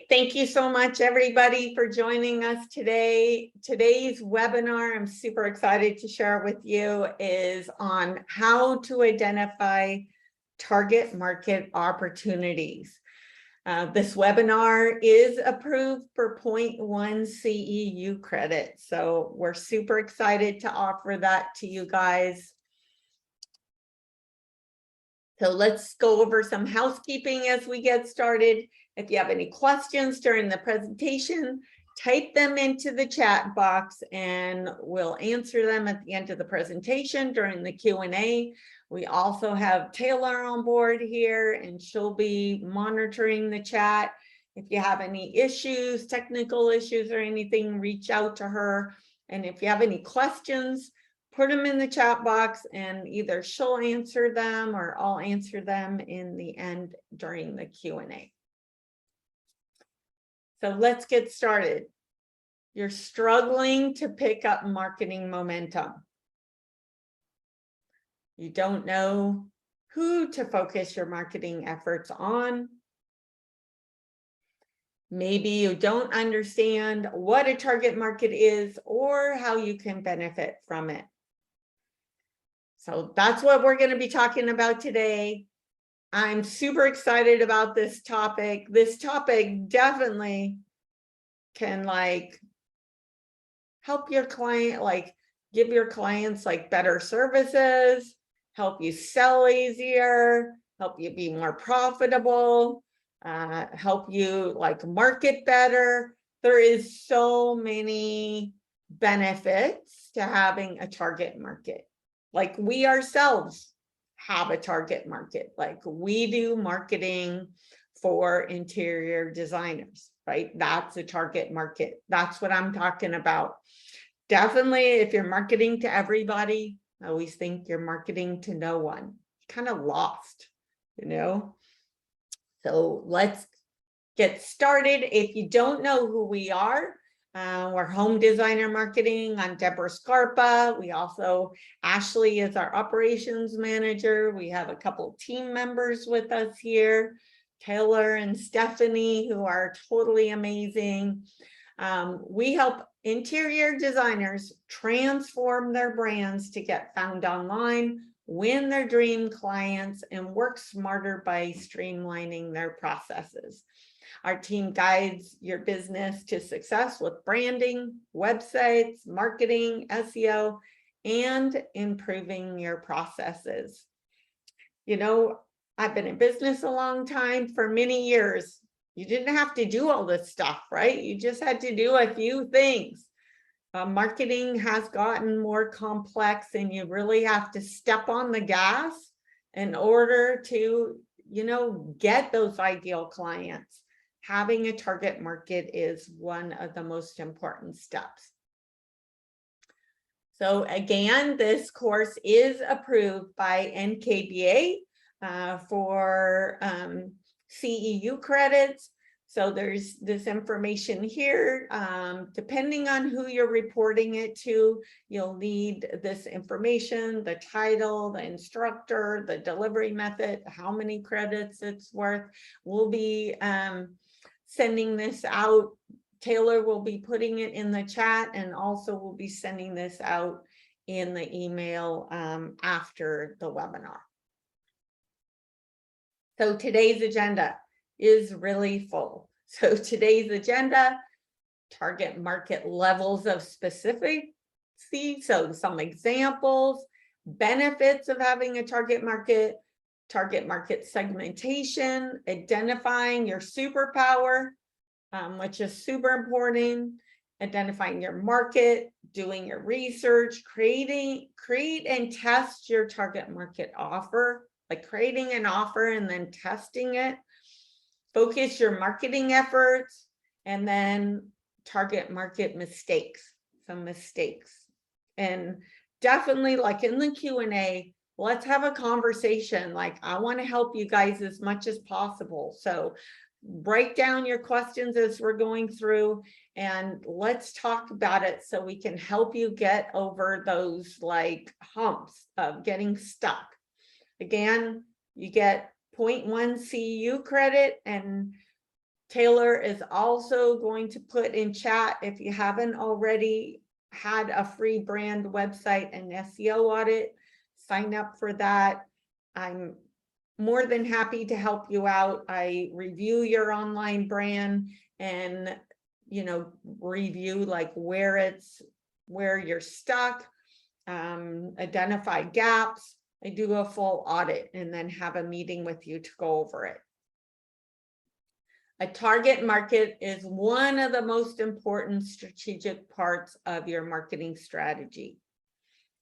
Thank you so much, everybody, for joining us today. Today's webinar, I'm super excited to share with you, is on how to identify target market opportunities. This webinar is approved for 0.1 CEU credit, so we're super excited to offer that to you guys. So let's go over some housekeeping as we get started. If you have any questions during the presentation, type them into the chat box and we'll answer them at the end of the presentation during the Q&A. We also have Taylor on board here and she'll be monitoring the chat. If you have any issues, technical issues or anything, reach out to her. And if you have any questions, put them in the chat box and either she'll answer them or I'll answer them in the end during the Q&A. So let's get started. You're struggling to pick up marketing momentum. You don't know who to focus your marketing efforts on. Maybe you don't understand what a target market is or how you can benefit from it. So that's what we're going to be talking about today. I'm super excited about this topic. This topic definitely can help your client, give your clients better services, help you sell easier, help you be more profitable, help you market better. There is so many benefits to having a target market. We ourselves have a target market. We do marketing for interior designers, right? That's a target market. That's what I'm talking about. Definitely, if you're marketing to everybody, I always think you're marketing to no one. Kind of lost, So let's get started. If you don't know who we are, we're Home Designer Marketing. I'm Debra Scarpa. We also, Ashley is our operations manager. We have a couple team members with us here, Taylor and Stephanie, who are totally amazing. We help interior designers transform their brands to get found online, win their dream clients, and work smarter by streamlining their processes. Our team guides your business to success with branding, websites, marketing, SEO, and improving your processes. I've been in business a long time, for many years. You didn't have to do all this stuff, right? You just had to do a few things. Marketing has gotten more complex and you really have to step on the gas in order to, get those ideal clients. Having a target market is one of the most important steps. So again, this course is approved by NKBA for CEU credits. So there's this information here. Depending on who you're reporting it to, you'll need this information, the title, the instructor, the delivery method, how many credits it's worth. We'll be sending this out. Taylor will be putting it in the chat and also will be sending this out in the email after the webinar. So today's agenda is really full. So today's agenda, target market levels of specificity. So some examples, benefits of having a target market segmentation, identifying your superpower, which is super important, identifying your market, doing your research, create and test your target market offer, creating an offer and then testing it, focus your marketing efforts, and then target market mistakes, some mistakes. And definitely in the Q&A, let's have a conversation. I want to help you guys as much as possible. So write down your questions as we're going through and let's talk about it so we can help you get over those humps of getting stuck. Again, you get 0.1 CEU credit and Taylor is also going to put in chat, if you haven't already had a free brand website and SEO audit, sign up for that. I'm more than happy to help you out. I review your online brand and, you know, review like where you're stuck, identify gaps. I do a full audit and then have a meeting with you to go over it. A target market is one of the most important strategic parts of your marketing strategy.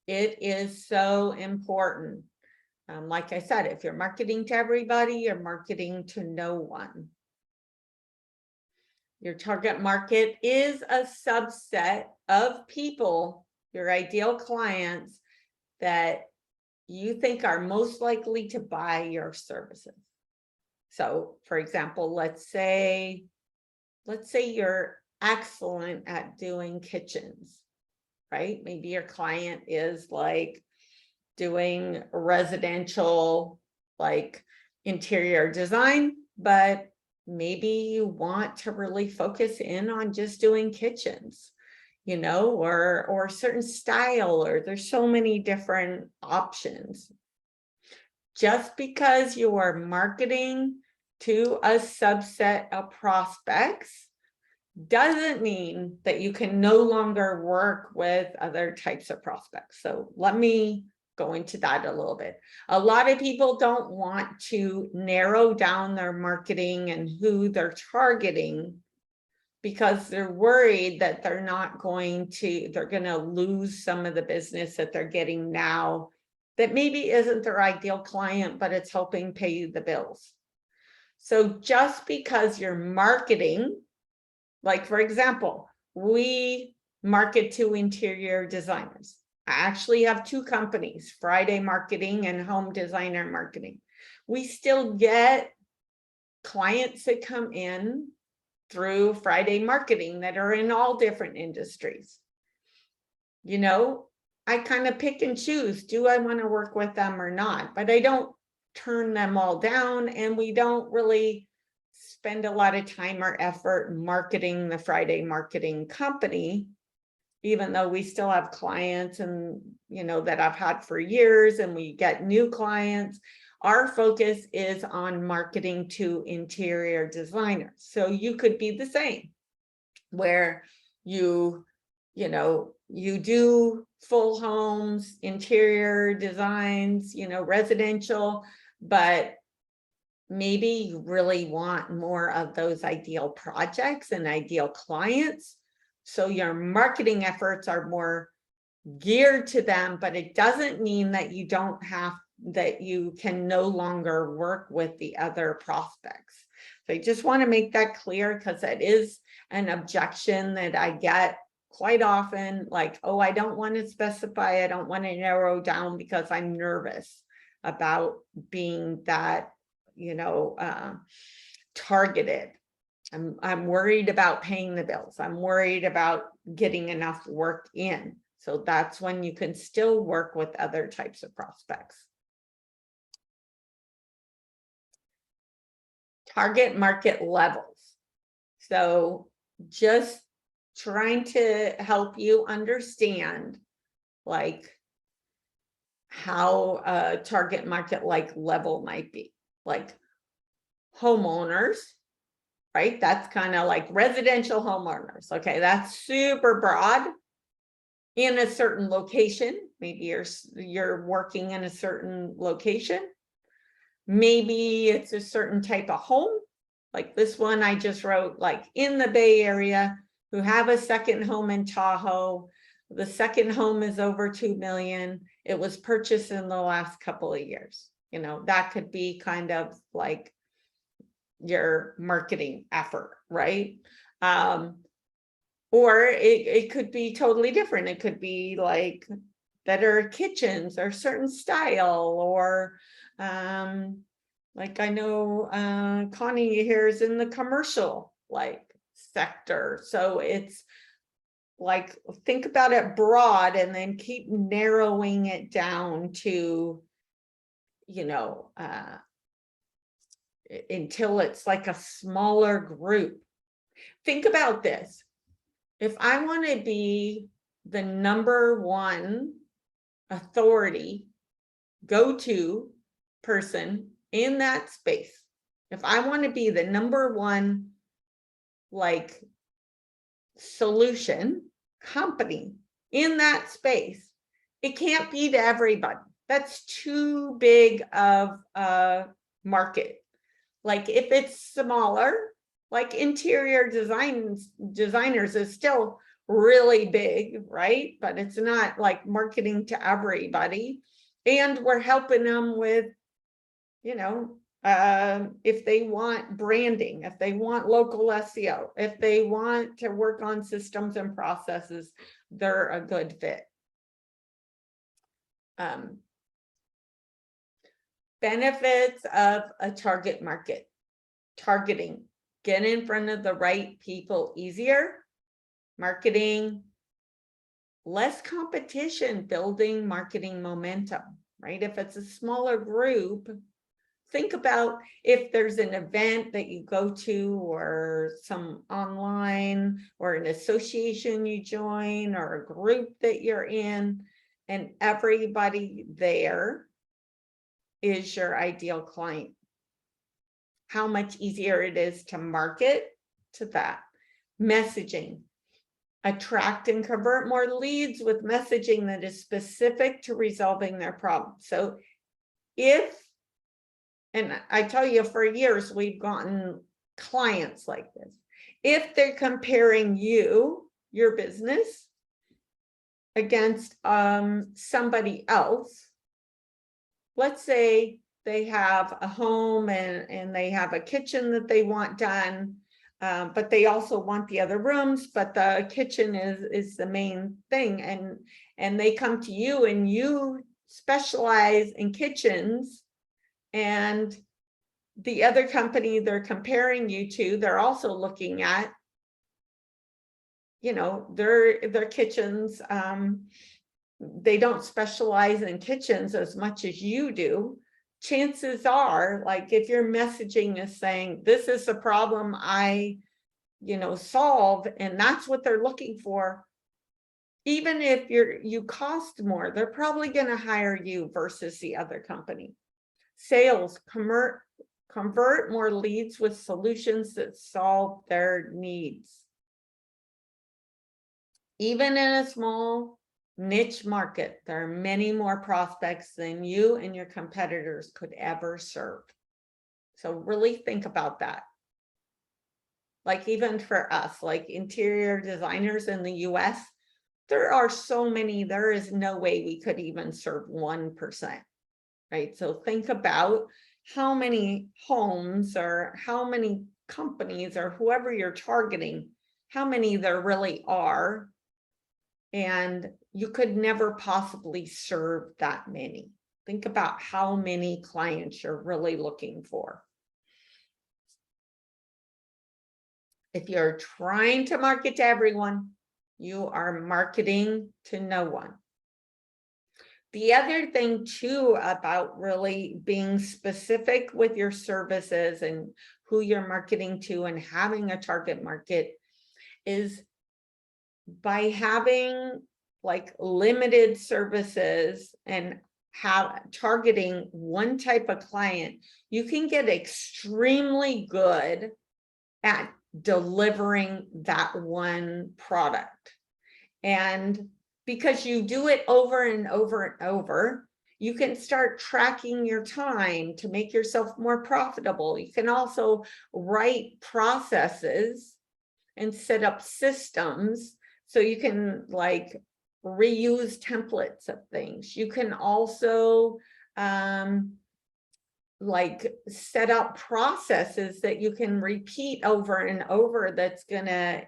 It is so important. Like I said, if you're marketing to everybody, you're marketing to no one. Your target market is a subset of people, your ideal clients, that you think are most likely to buy your services. So, for example, let's say you're excellent at doing kitchens, right? Maybe your client is like doing residential, like interior design, but maybe you want to really focus in on just doing kitchens, you know, or certain style, or there's so many different options. Just because you are marketing to a subset of prospects doesn't mean that you can no longer work with other types of prospects. So let me go into that a little bit. A lot of people don't want to narrow down their marketing and who they're targeting because they're worried that they're going to lose some of the business that they're getting now that maybe isn't their ideal client, but it's helping pay the bills. So just because you're marketing, like for example, we market to interior designers. I actually have two companies, Friday Marketing and Home Designer Marketing. We still get clients that come in through Friday Marketing that are in all different industries. You know, I kind of pick and choose, do I want to work with them or not? But I don't turn them all down, and we don't really spend a lot of time or effort marketing the Friday Marketing company, even though we still have clients and, you know, that I've had for years, and we get new clients. Our focus is on marketing to interior designers. So you could be the same, where you do full homes, interior designs, you know, residential, but maybe you really want more of those ideal projects and ideal clients. So your marketing efforts are more geared to them, but it doesn't mean that you can no longer work with the other prospects. So I just want to make that clear, because that is an objection that I get quite often, like, oh, I don't want to specify, I don't want to narrow down because I'm nervous about being that, you know, targeted. I'm worried about paying the bills. I'm worried about getting enough work in. So that's when you can still work with other types of prospects. Target market levels. So just trying to help you understand like how a target market like level might be. Like homeowners, right? That's kind of like residential homeowners. Okay, that's super broad. In a certain location, maybe you're working in a certain location. Maybe it's a certain type of home, like this one I just wrote, like in the Bay Area, who have a second home in Tahoe. The second home is over 2 million. It was purchased in the last couple of years. You know, that could be kind of like your marketing effort, right? Or it could be totally different. It could be like better kitchens or certain style, or like I know Connie here is in the commercial like sector. So it's like, think about it broad and then keep narrowing it down to, you know, until it's like a smaller group. Think about this. If I want to be the #1 authority, go-to person in that space, if I want to be the #1 like solution company in that space, it can't be to everybody. That's too big of a market. Like if it's smaller, like interior designers is still really big, right? But it's not like marketing to everybody. And we're helping them with, you know, if they want branding, if they want local SEO, if they want to work on systems and processes, they're a good fit. Benefits of a target market. Targeting, get in front of the right people easier. Marketing, less competition, building marketing momentum, right? If it's a smaller group, think about if there's an event that you go to or some online or an association you join or a group that you're in, and everybody there is your ideal client. How much easier it is to market to that. Messaging, attract and convert more leads with messaging that is specific to resolving their problem. So if, and I tell you, for years, we've gotten clients like this. If they're comparing you, your business, against somebody else, let's say they have a home and they have a kitchen that they want done, but they also want the other rooms, but the kitchen is the main thing. And they come to you and you specialize in kitchens, and the other company they're comparing you to, they're also looking at, you know, their kitchens. They don't specialize in kitchens as much as you do. Chances are, like if your messaging is saying, this is the problem I, you know, solve, and that's what they're looking for, even if you cost more, they're probably going to hire you versus the other company. Sales, convert more leads with solutions that solve their needs. Even in a small niche market, there are many more prospects than you and your competitors could ever serve. So really think about that. Like even for us, like interior designers in the US, there are so many, there is no way we could even serve 1%, right? So think about how many homes or how many companies or whoever you're targeting, how many there really are. And you could never possibly serve that many. Think about how many clients you're really looking for. If you're trying to market to everyone, you are marketing to no one. The other thing too about really being specific with your services and who you're marketing to and having a target market is by having like limited services and targeting one type of client, you can get extremely good at delivering that one product. And because you do it over and over and over, you can start tracking your time to make yourself more profitable. You can also write processes and set up systems so you can like reuse templates of things. You can also like set up processes that you can repeat over and over, that's gonna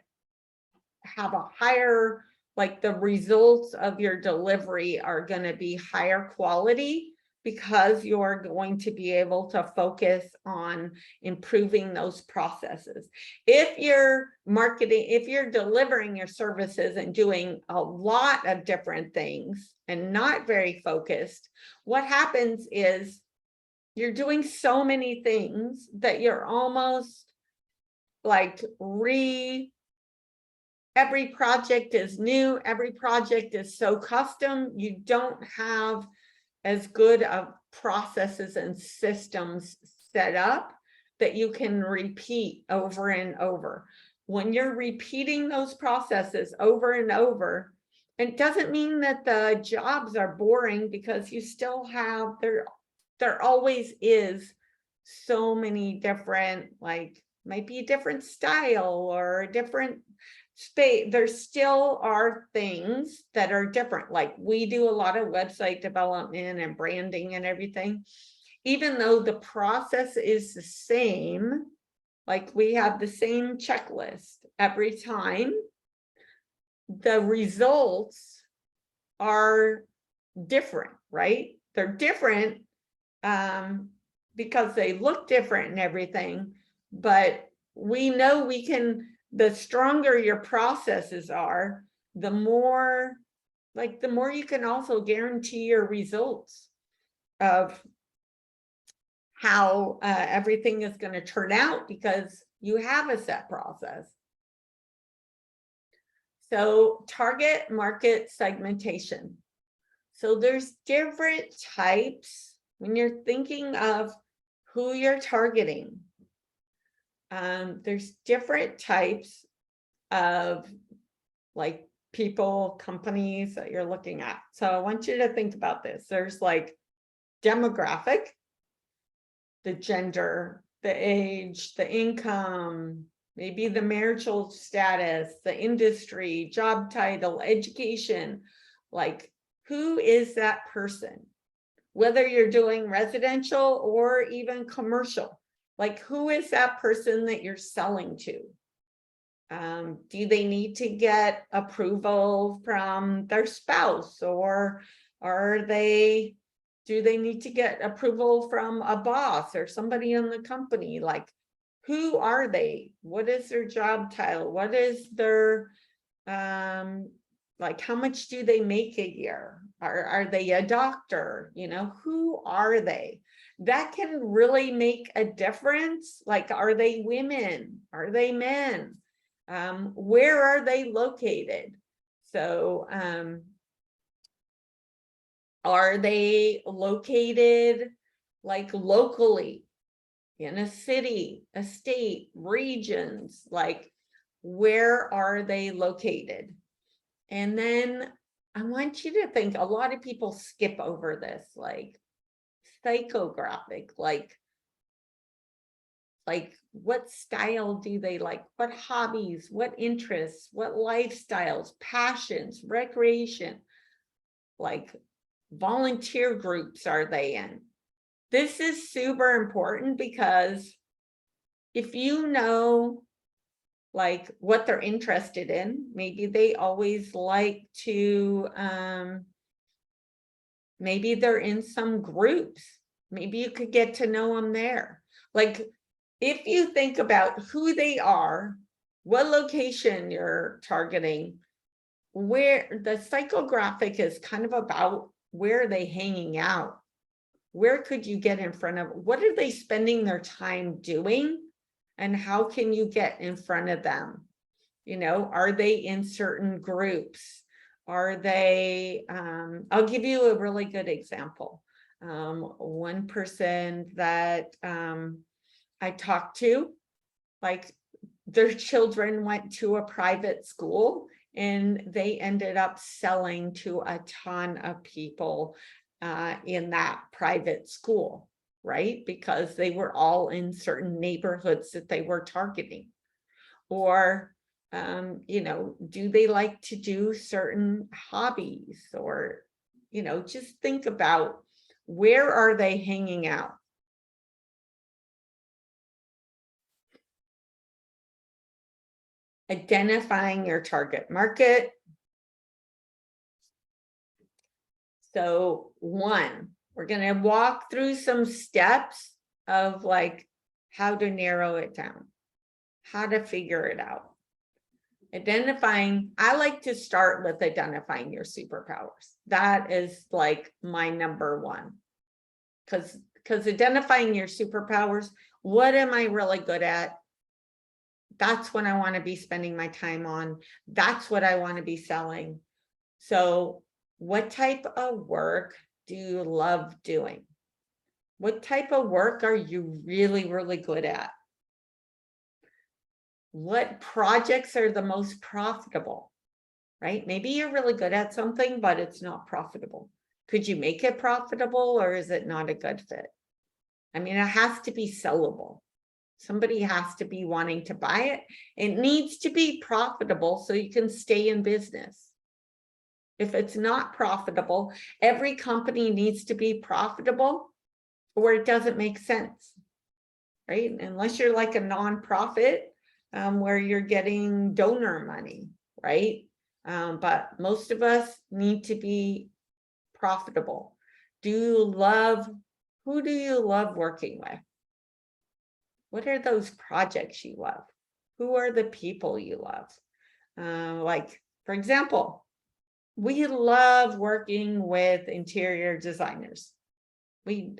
have a higher, like the results of your delivery are going to be higher quality because you're going to be able to focus on improving those processes. If you're marketing, if you're delivering your services and doing a lot of different things and not very focused, what happens is you're doing so many things that you're almost like every project is new, every project is so custom, you don't have as good of processes and systems set up that you can repeat over and over. When you're repeating those processes over and over, it doesn't mean that the jobs are boring, because you still have, there always is so many different, like might be a different style or a different space. There still are things that are different. Like we do a lot of website development and branding and everything. Even though the process is the same, like we have the same checklist every time, the results are different, right? They're different because they look different and everything, but we know we can, the stronger your processes are, the more you can also guarantee your results of how everything is going to turn out, because you have a set process. So target market segmentation. So there's different types when you're thinking of who you're targeting. There's different types of like people, companies that you're looking at. So I want you to think about this. There's like demographic, the gender, the age, the income, maybe the marital status, the industry, job title, education. Like, who is that person? Whether you're doing residential or even commercial, like who is that person that you're selling to? Do they need to get approval from their spouse, or do they need to get approval from a boss or somebody in the company? Like, who are they? What is their job title? What is their, like, how much do they make a year? Are they a doctor? You know, who are they? That can really make a difference. Like, are they women? Are they men? Where are they located? So, are they located like locally in a city, a state, regions? Like, where are they located? And then I want you to think, a lot of people skip over this, like psychographic, like what style do they like? What hobbies, what interests, what lifestyles, passions, recreation, like volunteer groups are they in? This is super important, because if you know like what they're interested in, maybe they always like to, maybe they're in some groups, maybe you could get to know them there. Like, if you think about who they are, what location you're targeting, where the psychographic is kind of about where are they hanging out? Where could you get in front of? What are they spending their time doing? And how can you get in front of them? You know, are they in certain groups? Are they, I'll give you a really good example. One person that I talked to, like their children went to a private school and they ended up selling to a ton of people in that private school, right? Because they were all in certain neighborhoods that they were targeting. Or, you know, do they like to do certain hobbies? Or, you know, just think about, where are they hanging out? Identifying your target market. So one, we're going to walk through some steps of like how to narrow it down, how to figure it out. Identifying, I like to start with identifying your superpowers. That is like my number one, because because identifying your superpowers, what am I really good at? That's what I want to be spending my time on. That's what I want to be selling. So what type of work do you love doing? What type of work are you really, really good at? What projects are the most profitable, right? Maybe you're really good at something, but it's not profitable. Could you make it profitable, or is it not a good fit? I mean, it has to be sellable. Somebody has to be wanting to buy it. It needs to be profitable so you can stay in business. If it's not profitable, every company needs to be profitable or it doesn't make sense, right? Unless you're like a nonprofit where you're getting donor money, right? But most of us need to be profitable. Who do you love working with? What are those projects you love? Who are the people you love? Like, for example, we love working with interior designers. We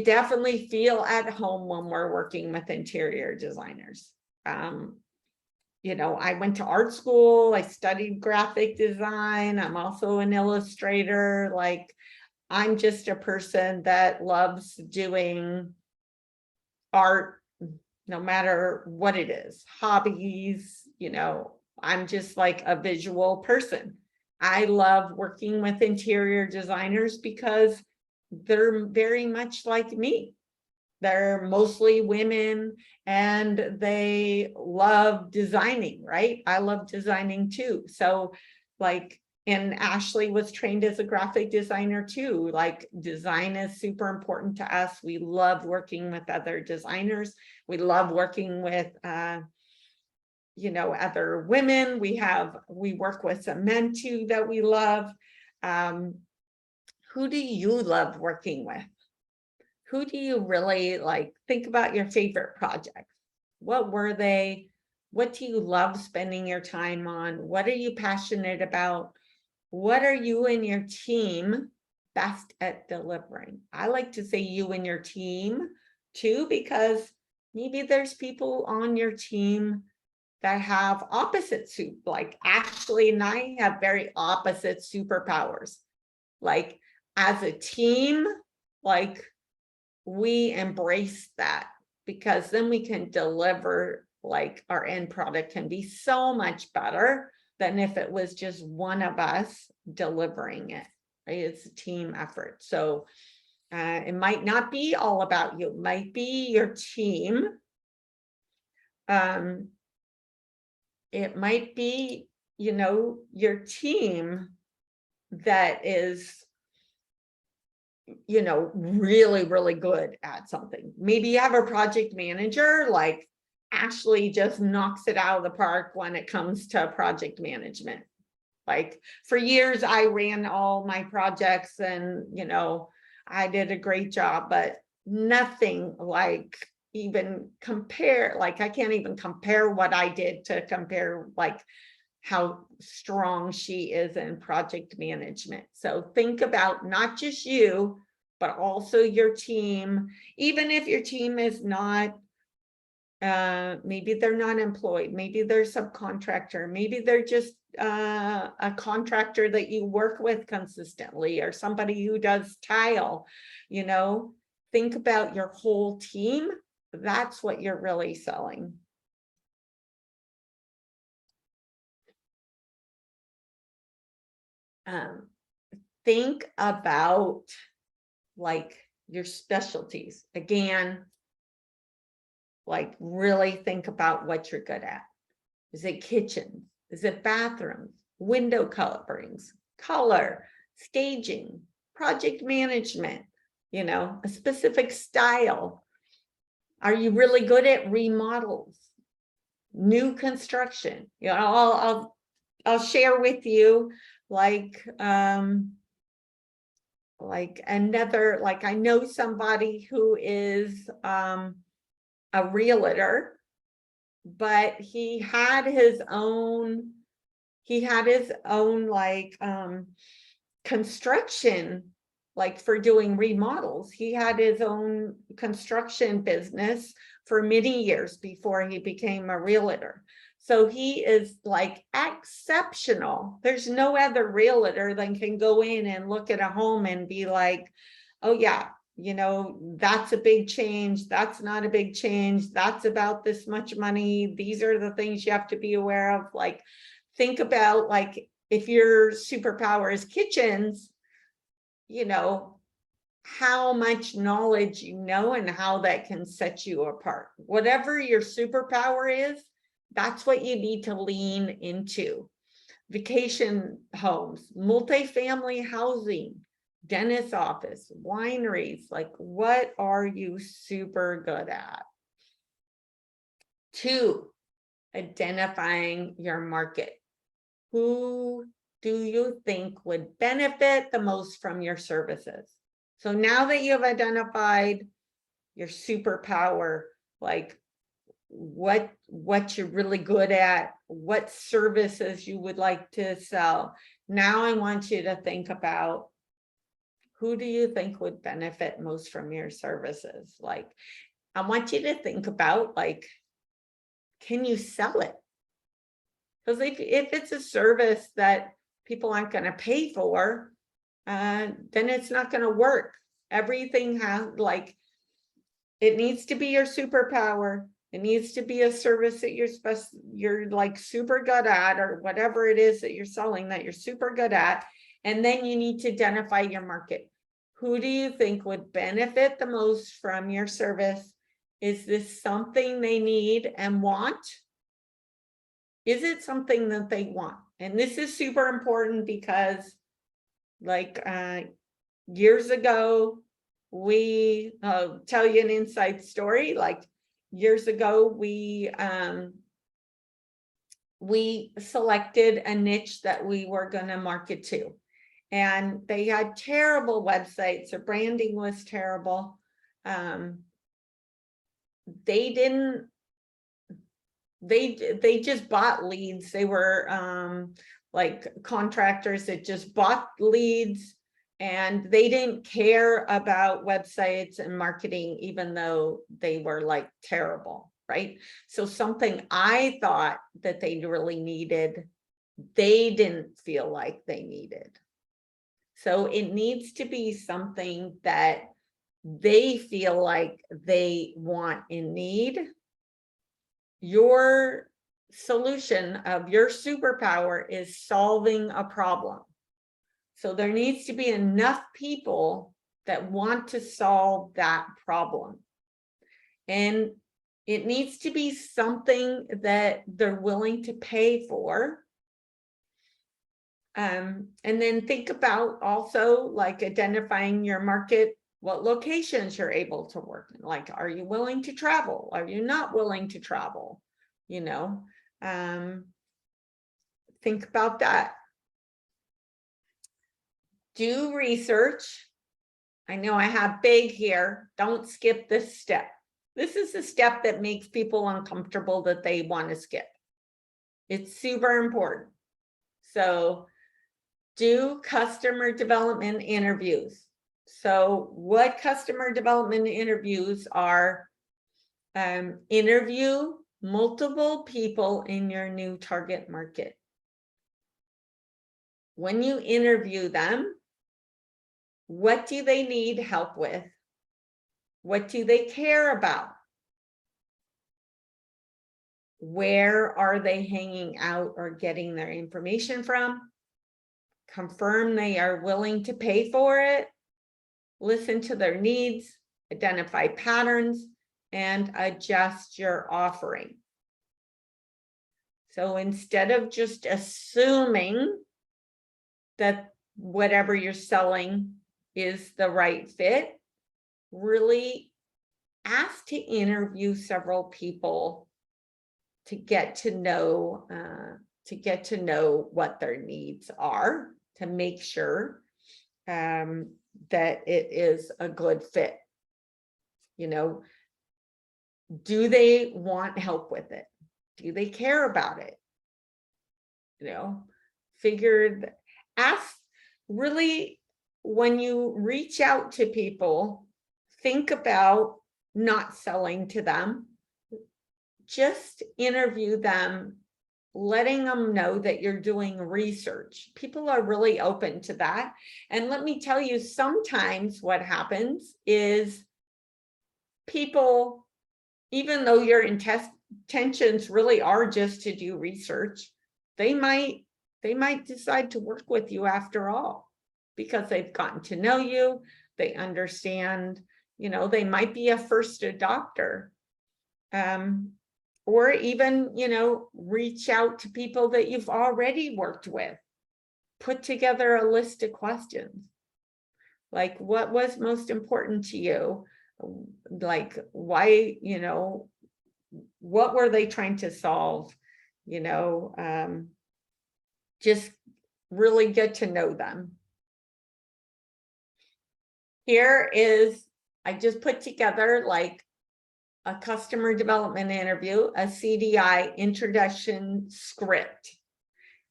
definitely feel at home when we're working with interior designers. You know, I went to art school, I studied graphic design. I'm also an illustrator. Like, I'm just a person that loves doing art, no matter what it is, hobbies, you know, I'm just like a visual person. I love working with interior designers because they're very much like me. They're mostly women and they love designing, right? I love designing too. So like, and Ashley was trained as a graphic designer too. Like, design is super important to us. We love working with other designers. We love working with, you know, other women. We work with some men too that we love. Who do you love working with? Who do you really like? Think about your favorite projects. What were they? What do you love spending your time on? What are you passionate about? What are you and your team best at delivering? I like to say you and your team too, because maybe there's people on your team that have opposite like Ashley and I have very opposite superpowers. Like, as a team, like, we embrace that, because then we can deliver, like, our end product can be so much better than if it was just one of us delivering it, right? It's a team effort. So it might not be all about you, it might be your team. It might be, you know, your team that is, you know, really, really good at something. Maybe you have a project manager, like Ashley just knocks it out of the park when it comes to project management. Like, for years, I ran all my projects and, you know, I did a great job, but nothing like even compare, like, I can't even compare what I did to compare like how strong she is in project management. So think about not just you, but also your team. Even if your team is not, maybe they're not employed, maybe they're subcontractor, maybe they're just a contractor that you work with consistently, or somebody who does tile, you know, think about your whole team. That's what you're really selling. Think about like your specialties. Again, like, really think about what you're good at. Is it kitchens? Is it bathrooms? Window coverings, color, staging, project management, you know, a specific style? Are you really good at remodels, new construction? You know, I'll share with you like another, like, I know somebody who is a realtor, but he had his own like construction like for doing remodels. He had his own construction business for many years before he became a realtor. So he is like exceptional. There's no other realtor that can go in and look at a home and be like, oh yeah, you know, that's a big change. That's not a big change. That's about this much money. These are the things you have to be aware of. Like, think about like, if your superpower is kitchens, you know, how much knowledge you know and how that can set you apart. Whatever your superpower is, that's what you need to lean into. Vacation homes, multifamily housing, dentist office, wineries, like what are you super good at? 2, identifying your market. Who do you think would benefit the most from your services? So now that you've identified your superpower, like what you're really good at, what services you would like to sell, now I want you to think about, who do you think would benefit most from your services? Like, I want you to think about, like, can you sell it? Because if it's a service that people aren't going to pay for, then it's not going to work. Everything has, like, it needs to be your superpower. It needs to be a service that you're like super good at, or whatever it is that you're selling that you're super good at. And then you need to identify your market. Who do you think would benefit the most from your service? Is this something they need and want? Is it something that they want? And this is super important because, like, years ago, we tell you an inside story. Like, years ago, we selected a niche that we were going to market to, and they had terrible websites. Their branding was terrible. They just bought leads. They were like contractors that just bought leads, and they didn't care about websites and marketing, even though they were like terrible, right? So something I thought that they really needed, they didn't feel like they needed. So it needs to be something that they feel like they want and need. Your solution of your superpower is solving a problem. So there needs to be enough people that want to solve that problem. And it needs to be something that they're willing to pay for. And then think about also like identifying your market, what locations you're able to work in. Like, are you willing to travel? Are you not willing to travel? You know, think about that. Do research. I know I have big here. Don't skip this step. This is the step that makes people uncomfortable that they want to skip. It's super important. So do customer development interviews. So what customer development interviews are? Interview multiple people in your new target market. When you interview them, what do they need help with? What do they care about? Where are they hanging out or getting their information from? Confirm they are willing to pay for it. Listen to their needs, identify patterns, and adjust your offering. So instead of just assuming that whatever you're selling is the right fit, really ask to interview several people to get to know what their needs are, to make sure that it is a good fit. You know, do they want help with it? Do they care about it? You know, ask, really when you reach out to people, think about not selling to them. Just interview them, letting them know that you're doing research. People are really open to that. And let me tell you, sometimes what happens is people, even though your intentions really are just to do research, they might decide to work with you after all, because they've gotten to know you, they understand, they might be a first adopter. Or even, reach out to people that you've already worked with. Put together a list of questions. Like, what was most important to you? Like, why, what were they trying to solve? Just really get to know them. Here is, I just put together like a customer development interview, a CDI introduction script.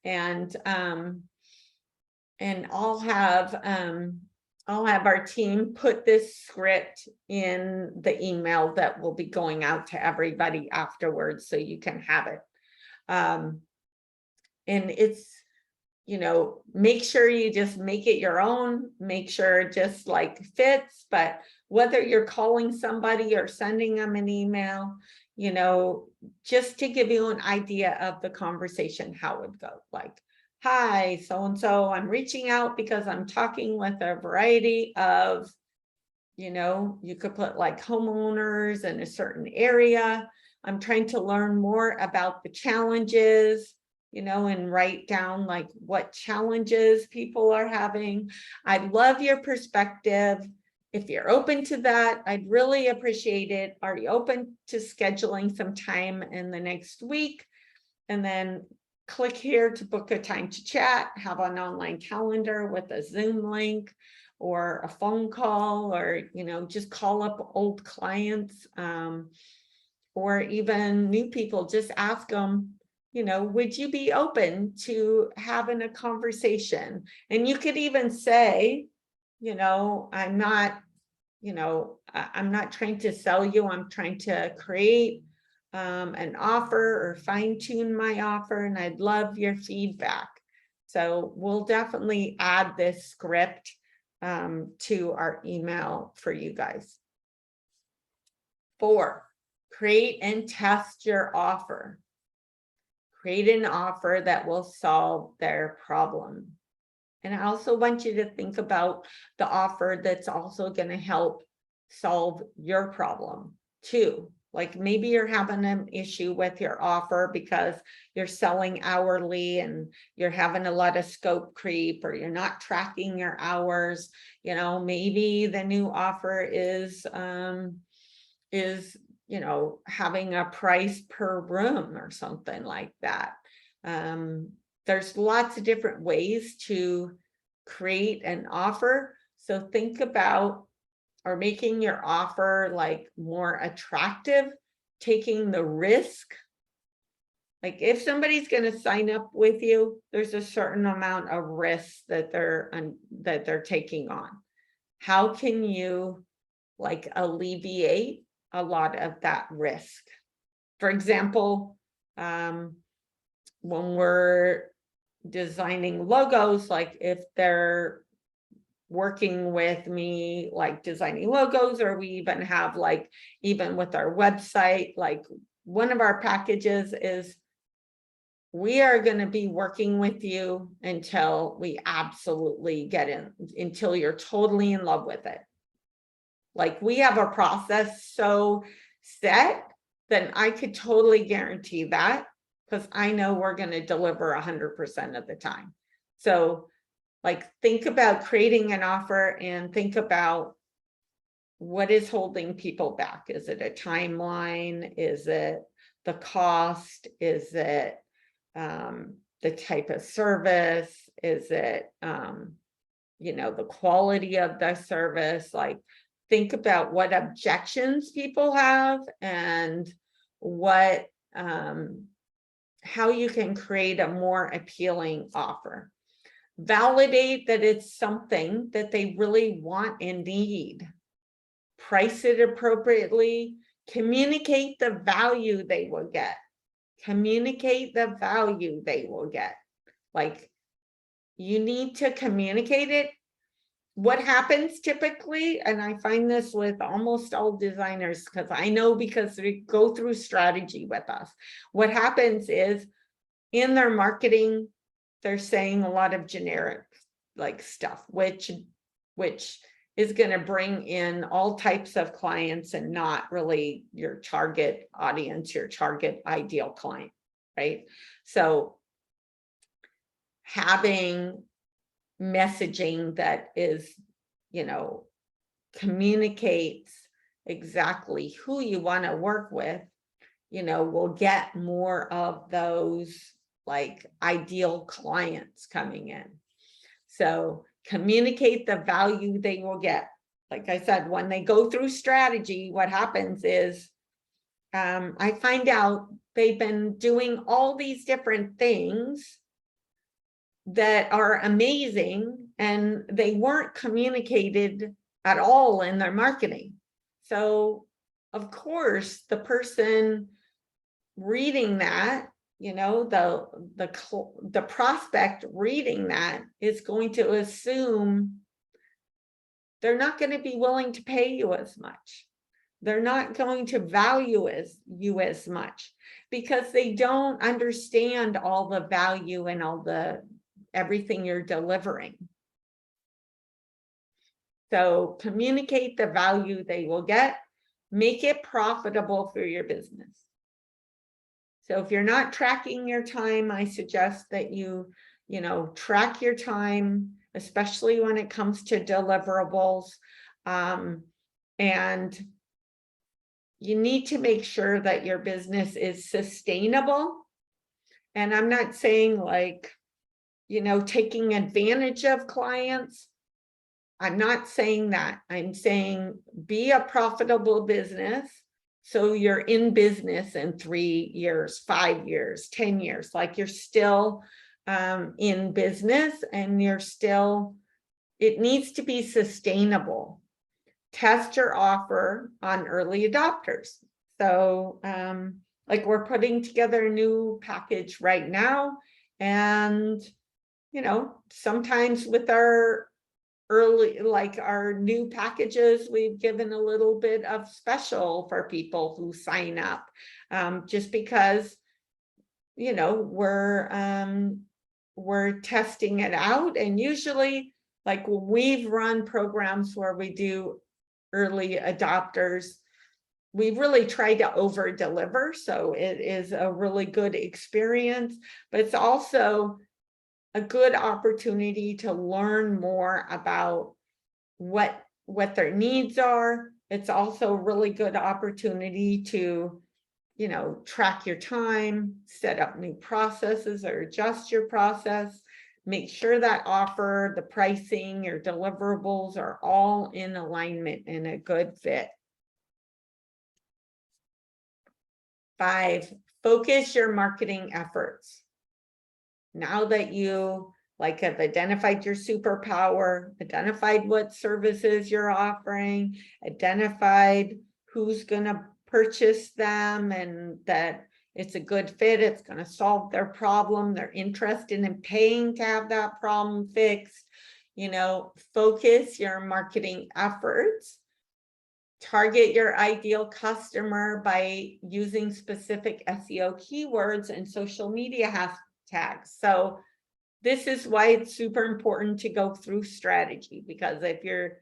And I'll have our team put this script in the email that will be going out to everybody afterwards, so you can have it. And it's, make sure you just make it your own, make sure it just like fits. But whether you're calling somebody or sending them an email, just to give you an idea of the conversation, how it would go. Like, hi, so-and-so, I'm reaching out because I'm talking with a variety of, you could put like homeowners in a certain area. I'm trying to learn more about the challenges, and write down like what challenges people are having. I'd love your perspective. If you're open to that, I'd really appreciate it. Are you open to scheduling some time in the next week? And then click here to book a time to chat, have an online calendar with a Zoom link or a phone call, or, just call up old clients, or even new people. Just ask them, would you be open to having a conversation? And you could even say, I'm not trying to sell you. I'm trying to create an offer or fine tune my offer, and I'd love your feedback. So we'll definitely add this script to our email for you guys. 4, create and test your offer. Create an offer that will solve their problem. And I also want you to think about the offer that's also going to help solve your problem too. Like, maybe you're having an issue with your offer because you're selling hourly and you're having a lot of scope creep, or you're not tracking your hours. Maybe the new offer is having a price per room or something like that. There's lots of different ways to create an offer. So think about, or making your offer like more attractive, taking the risk. Like, if somebody's going to sign up with you, there's a certain amount of risk that they're taking on. How can you like alleviate a lot of that risk? For example, when we're designing logos, like if they're working with me, like designing logos, or we even have like, even with our website, like one of our packages is, we are going to be working with you until we absolutely get in, until you're totally in love with it. Like, we have a process so set that I could totally guarantee that, because I know we're going to deliver 100% of the time. So like, think about creating an offer and think about what is holding people back. Is it a timeline? Is it the cost? Is it the type of service? Is it, the quality of the service? Like, think about what objections people have and what, how you can create a more appealing offer. Validate that it's something that they really want and need. Price it appropriately. Communicate the value they will get. Communicate the value they will get. Like, you need to communicate it. What happens typically, and I find this with almost all designers, because I know because they go through strategy with us. What happens is in their marketing, they're saying a lot of generic like stuff, which is going to bring in all types of clients and not really your target audience, your target ideal client, right? So having messaging that is, communicates exactly who you want to work with, will get more of those like ideal clients coming in. So communicate the value they will get. Like I said, when they go through strategy, what happens is I find out they've been doing all these different things that are amazing, and they weren't communicated at all in their marketing. So of course, the person reading that, the prospect reading that is going to assume they're not going to be willing to pay you as much. They're not going to value you as much because they don't understand all the value and all the everything you're delivering. So communicate the value they will get, make it profitable for your business. So if you're not tracking your time, I suggest that you track your time, especially when it comes to deliverables. And you need to make sure that your business is sustainable. And I'm not saying like, taking advantage of clients. I'm not saying that. I'm saying be a profitable business. So you're in business in 3 years, 5 years, 10 years, like you're still in business and it needs to be sustainable. Test your offer on early adopters. So like we're putting together a new package right now. And, sometimes with our our new packages, we've given a little bit of special for people who sign up, just because, we're testing it out. And usually, like when we've run programs where we do early adopters, we really try to over deliver. So it is a really good experience, but it's also a good opportunity to learn more about what their needs are. It's also a really good opportunity to, track your time, set up new processes or adjust your process, make sure that offer, the pricing, your deliverables are all in alignment and a good fit. 5, focus your marketing efforts. Now that you have identified your superpower, identified what services you're offering, identified who's going to purchase them and that it's a good fit, it's going to solve their problem, they're interested in paying to have that problem fixed, focus your marketing efforts. Target your ideal customer by using specific SEO keywords and social media hashtags. So this is why it's super important to go through strategy, because if you're,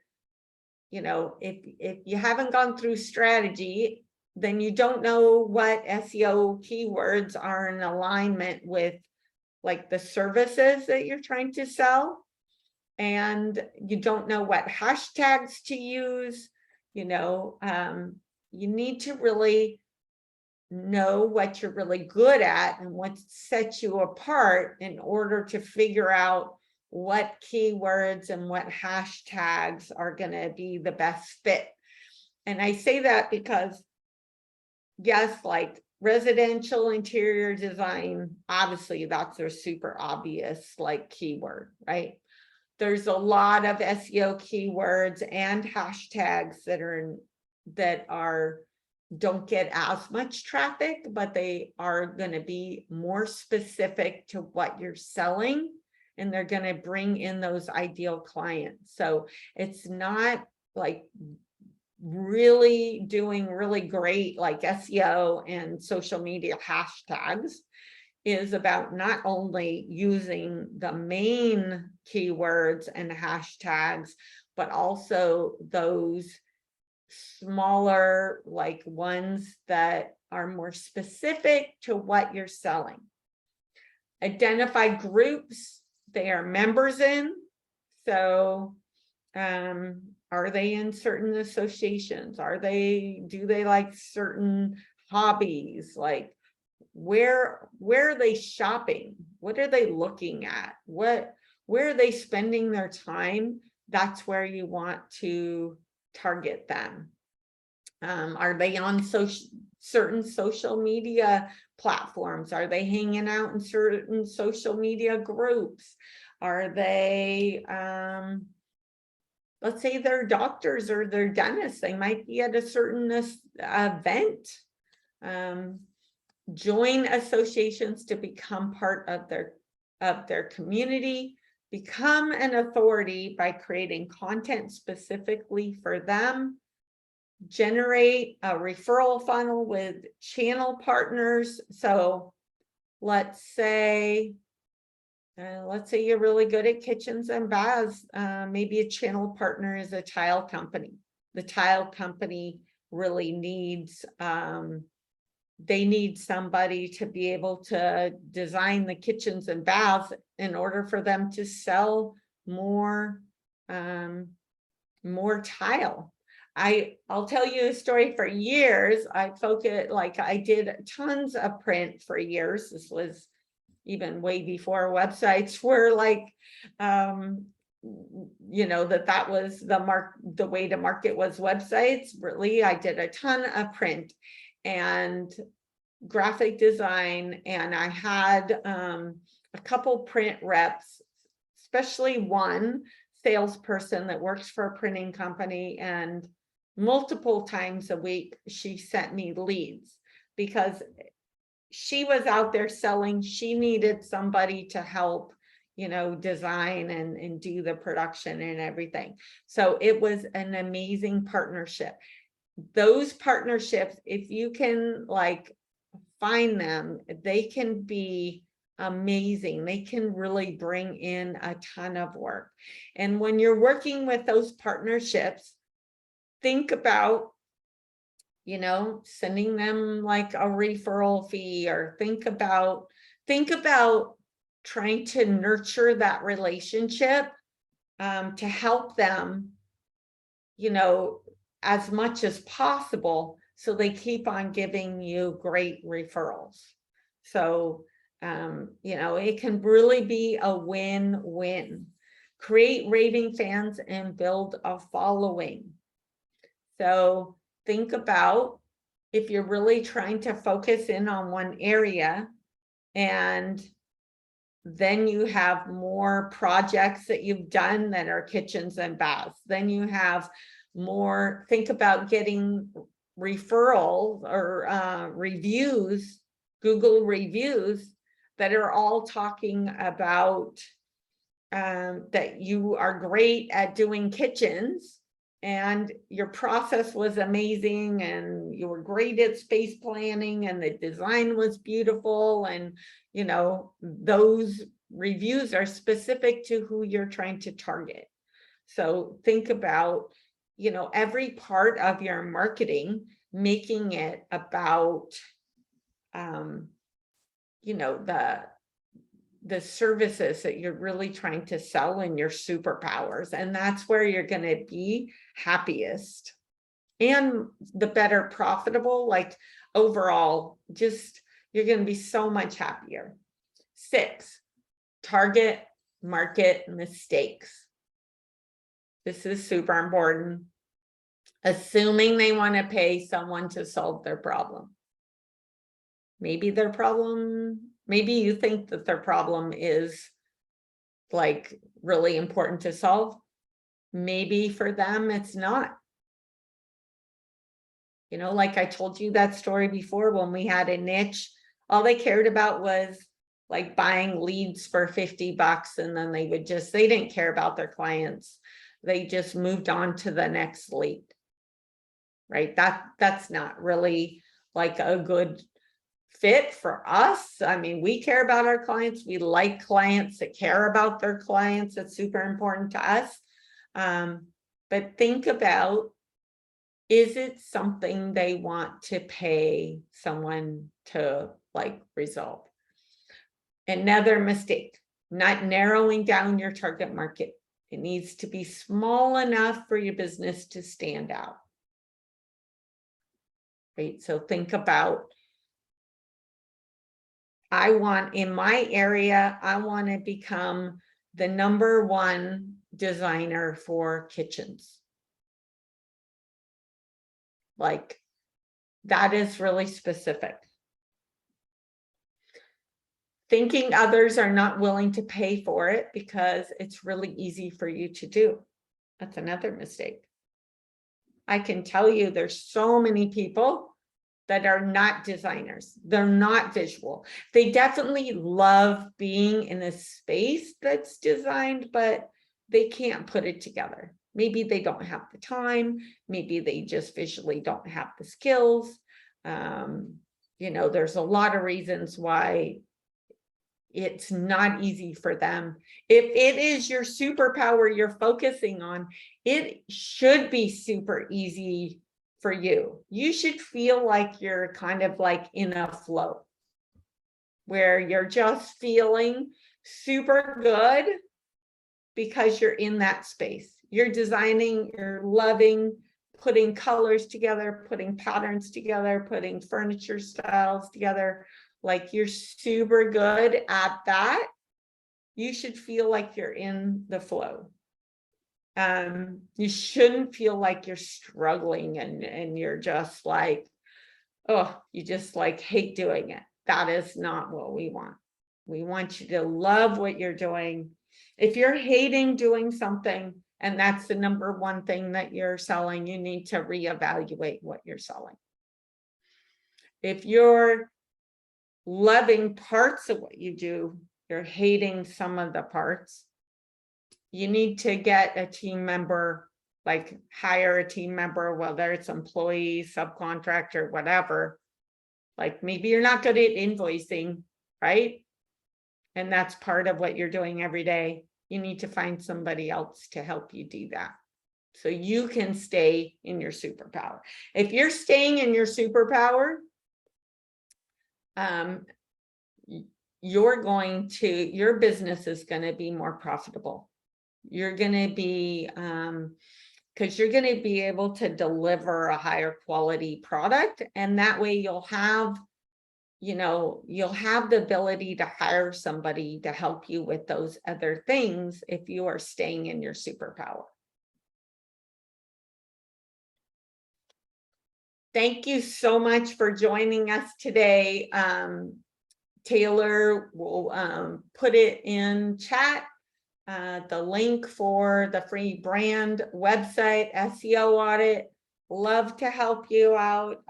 if you haven't gone through strategy, then you don't know what SEO keywords are in alignment with like the services that you're trying to sell. And you don't know what hashtags to use. You need to really know what you're really good at and what sets you apart in order to figure out what keywords and what hashtags are going to be the best fit. And I say that because, yes, like residential interior design, obviously that's their super obvious like keyword, right? There's a lot of SEO keywords and hashtags that don't get as much traffic, but they are going to be more specific to what you're selling, and they're going to bring in those ideal clients. So it's not like really doing really great like SEO and social media hashtags is about not only using the main keywords and hashtags, but also those smaller like ones that are more specific to what you're selling. Identify groups they are members in. So are they in certain associations? Do they like certain hobbies? Like where are they shopping? What are they looking at? Where are they spending their time? That's where you want to target them. Are they on certain social media platforms? Are they hanging out in certain social media groups? Are they, let's say they're doctors or they're dentists, they might be at a certain event. Join associations to become part of their community. Become an authority by creating content specifically for them. Generate a referral funnel with channel partners. So let's say you're really good at kitchens and baths. Maybe a channel partner is a tile company. The tile company really needs, they need somebody to be able to design the kitchens and baths in order for them to sell more tile. I'll tell you a story. For years, I did tons of print for years. This was even way before websites were like, you know, that was the way to market was websites. Really, I did a ton of print and graphic design, and I had a couple print reps, especially one salesperson that works for a printing company, and multiple times a week she sent me leads because she was out there selling. She needed somebody to help, you know, design and do the production and everything. So it was an amazing partnership. Those partnerships, if you can like find them, they can be amazing. They can really bring in a ton of work. And when you're working with those partnerships, think about, you know, sending them like a referral fee, or think about trying to nurture that relationship to help them, you know, as much as possible, so they keep on giving you great referrals. So, you know, it can really be a win-win. Create raving fans and build a following. So think about if you're really trying to focus in on one area, and then you have more projects that you've done that are kitchens and baths. Then you have more, think about getting referrals or reviews, Google reviews that are all talking about that you are great at doing kitchens and your process was amazing and you were great at space planning and the design was beautiful, and you know, those reviews are specific to who you're trying to target. So think about, you know, every part of your marketing, making it about you know, the services that you're really trying to sell in your superpowers. And that's where you're going to be happiest and the better profitable, like overall, just you're going to be so much happier. 6, target market mistakes. This is super important. Assuming they want to pay someone to solve their problem. Maybe their problem, maybe you think that their problem is like really important to solve. Maybe for them, it's not. You know, like I told you that story before, when we had a niche, all they cared about was like buying leads for $50, and then they didn't care about their clients. They just moved on to the next lead. Right? That's not really like a good fit for us. I mean, we care about our clients. We like clients that care about their clients. It's super important to us. But think about, is it something they want to pay someone to like resolve? Another mistake, not narrowing down your target market. It needs to be small enough for your business to stand out. Right? So think about, in my area, I want to become the #1 designer for kitchens. Like, that is really specific. Thinking others are not willing to pay for it because it's really easy for you to do. That's another mistake. I can tell you there's so many people that are not designers. They're not visual. They definitely love being in a space that's designed, but they can't put it together. Maybe they don't have the time. Maybe they just visually don't have the skills. You know, there's a lot of reasons why it's not easy for them. If it is your superpower you're focusing on, it should be super easy for you. You should feel like you're kind of like in a flow where you're just feeling super good because you're in that space. You're designing, you're loving putting colors together, putting patterns together, putting furniture styles together. Like, you're super good at that. You should feel like you're in the flow. You shouldn't feel like you're struggling and you're just like, oh, you just like hate doing it. That is not what we want. We want you to love what you're doing. If you're hating doing something and that's the #1 thing that you're selling, you need to reevaluate what you're selling. If you're loving parts of what you do, you're hating some of the parts, you need to get a team member, like hire a team member, whether it's employee, subcontractor, whatever. Like, maybe you're not good at invoicing, right? And that's part of what you're doing every day. You need to find somebody else to help you do that, so you can stay in your superpower. If you're staying in your superpower, your business is going to be more profitable. You're going to be, because you're going to be able to deliver a higher quality product, and that way you'll have the ability to hire somebody to help you with those other things if you are staying in your superpower. Thank you so much for joining us today. Taylor will put it in chat, the link for the free brand website SEO audit. Love to help you out.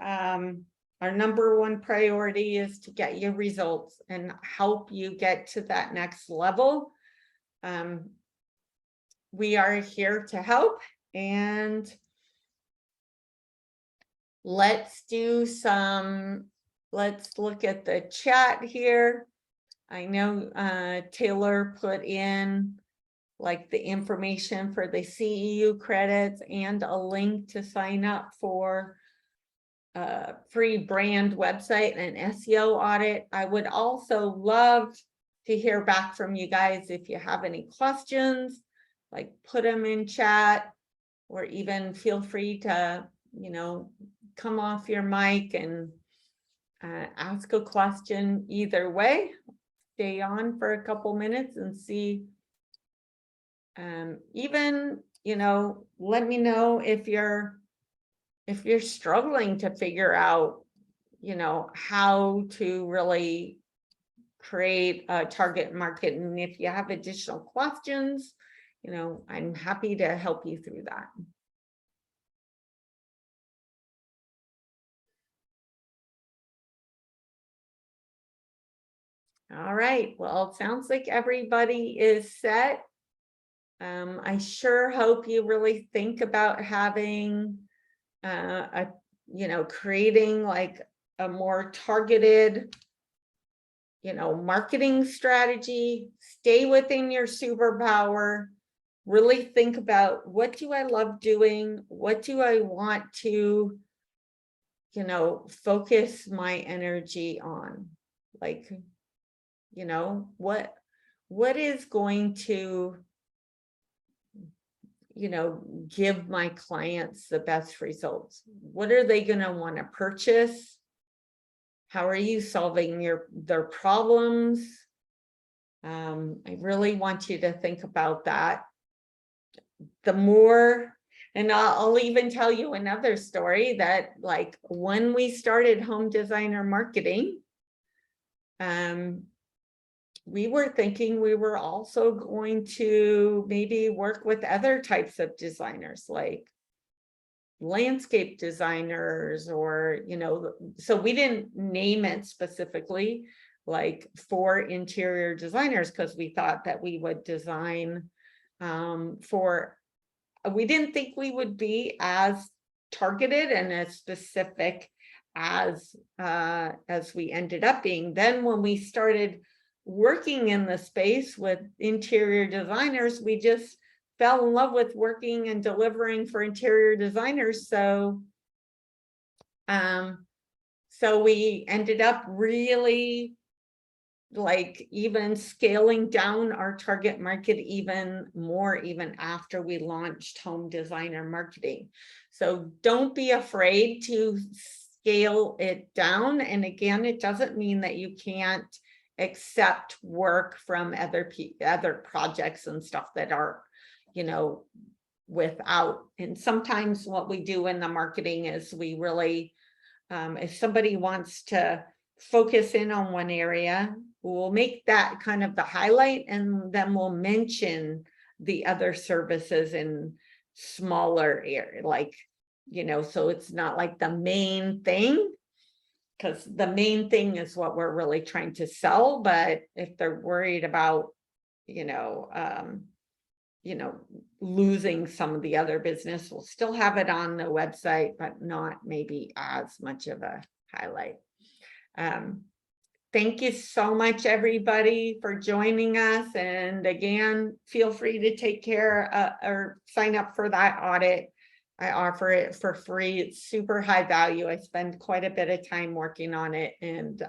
Our #1 priority is to get you results and help you get to that next level. We are here to help, and let's look at the chat here. I know Taylor put in like the information for the CEU credits and a link to sign up for a free brand website and SEO audit. I would also love to hear back from you guys. If you have any questions, like put them in chat, or even feel free to, come off your mic and ask a question. Either way, stay on for a couple minutes and see. Even, let me know if you're struggling to figure out, how to really create a target market. And if you have additional questions, I'm happy to help you through that. All right, well, it sounds like everybody is set. I sure hope you really think about having creating like a more targeted, marketing strategy. Stay within your superpower. Really think about, what do I love doing? What do I want to, focus my energy on? Like, what is going to, give my clients the best results? What are they going to want to purchase? How are you solving their problems? I really want you to think about that. The more, and I'll even tell you another story that, like, when we started Home Designer Marketing, we were thinking we were also going to maybe work with other types of designers, like landscape designers, or, so we didn't name it specifically like for interior designers, because we thought that we would design we didn't think we would be as targeted and as specific as we ended up being. Then when we started working in the space with interior designers, we just fell in love with working and delivering for interior designers. So we ended up really, like, even scaling down our target market even more, even after we launched Home Designer Marketing. So don't be afraid to scale it down. And again, it doesn't mean that you can't accept work from other projects and stuff that are, without. And sometimes what we do in the marketing is we really, if somebody wants to focus in on one area, we'll make that kind of the highlight, and then we'll mention the other services in smaller area, like, so it's not like the main thing, because the main thing is what we're really trying to sell. But if they're worried about, losing some of the other business, we'll still have it on the website, but not maybe as much of a highlight. Thank you so much, everybody, for joining us. And again, feel free to take care or sign up for that audit. I offer it for free. It's super high value. I spend quite a bit of time working on it and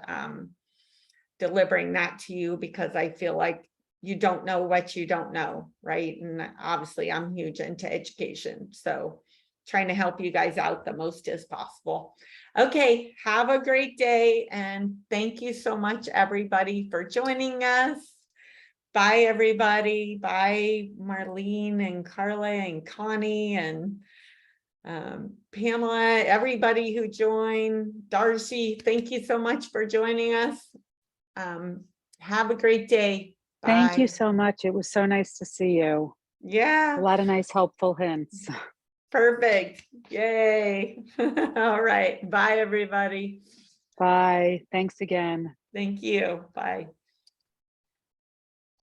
delivering that to you, because I feel like you don't know what you don't know, right? And obviously I'm huge into education, so trying to help you guys out the most as possible. Okay, have a great day, and thank you so much, everybody, for joining us. Bye, everybody. Bye, Marlene and Carla and Connie and Pamela, everybody who joined. Darcy, thank you so much for joining us. Have a great day. Bye. Thank you so much. It was so nice to see you. Yeah. A lot of nice, helpful hints. Perfect. Yay. All right. Bye, everybody. Bye. Thanks again. Thank you. Bye.